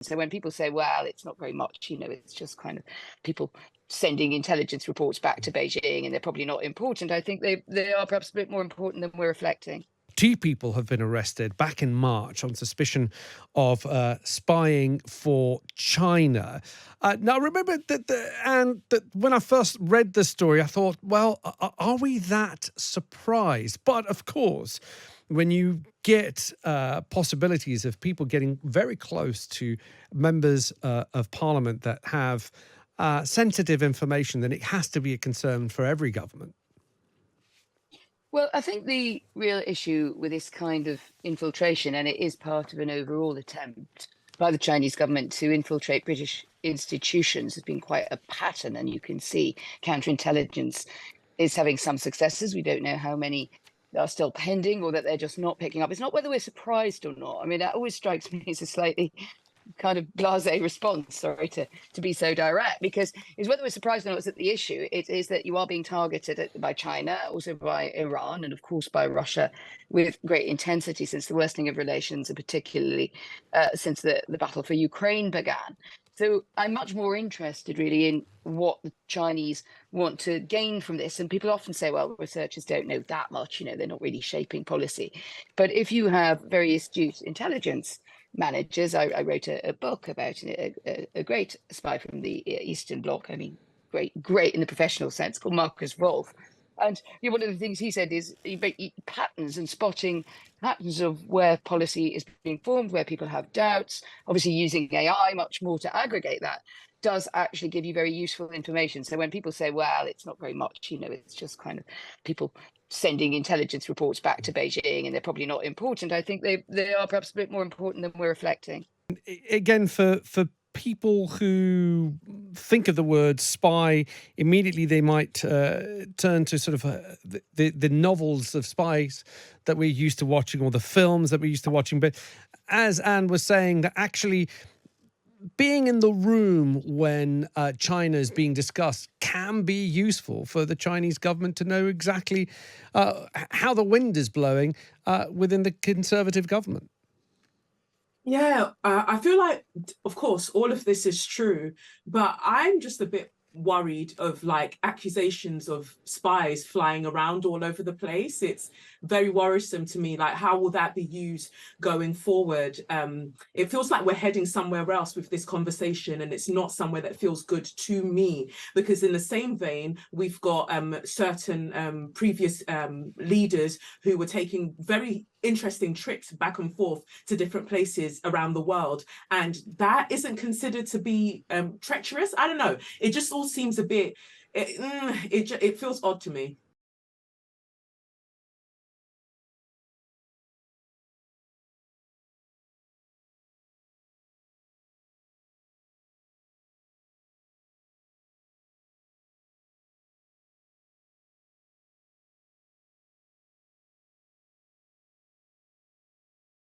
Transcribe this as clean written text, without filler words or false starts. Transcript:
So when people say, well, it's not very much, it's just kind of people sending intelligence reports back to Beijing and they're probably not important, I think they are perhaps a bit more important than we're reflecting. 2 people have been arrested back in March on suspicion of spying for China. Now, remember that when I first read the story, I thought, well, are we that surprised? But of course, when you get possibilities of people getting very close to members of parliament that have sensitive information, then it has to be a concern for every government. Well, I think the real issue with this kind of infiltration, and it is part of an overall attempt by the Chinese government to infiltrate British institutions, has been quite a pattern. And you can see counterintelligence is having some successes. We don't know how many are still pending or that they're just not picking up. It's not whether we're surprised or not. I mean, that always strikes me as a slightly kind of blasé response, sorry to be so direct, because it's whether we're surprised or not is that the issue. It is that you are being targeted by China, also by Iran, and of course by Russia with great intensity since the worsening of relations, and particularly since the battle for Ukraine began. So I'm much more interested really in what the Chinese want to gain from this. And people often say, well, researchers don't know that much, they're not really shaping policy. But if you have very astute intelligence managers, I wrote a book about a great spy from the Eastern Bloc, I mean, great in the professional sense, called Marcus Wolf. And one of the things he said is patterns and spotting patterns of where policy is being formed, where people have doubts, obviously using AI much more to aggregate that, does actually give you very useful information. So when people say, well, it's not very much, it's just kind of people sending intelligence reports back to Beijing and they're probably not important, I think they are perhaps a bit more important than we're reflecting. Again, for people who think of the word spy, immediately they might turn to sort of the novels of spies that we're used to watching, or the films that we're used to watching. But as Anne was saying, that actually being in the room when China is being discussed can be useful for the Chinese government to know exactly how the wind is blowing within the conservative government. Yeah, I feel like, of course, all of this is true, but I'm just a bit worried of like accusations of spies flying around all over the place. It's very worrisome to me. Like, how will that be used going forward? It feels like we're heading somewhere else with this conversation, and it's not somewhere that feels good to me, because in the same vein, we've got certain previous leaders who were taking very interesting trips back and forth to different places around the world, and that isn't considered to be treacherous. I don't know, it just all seems a bit, it feels odd to me.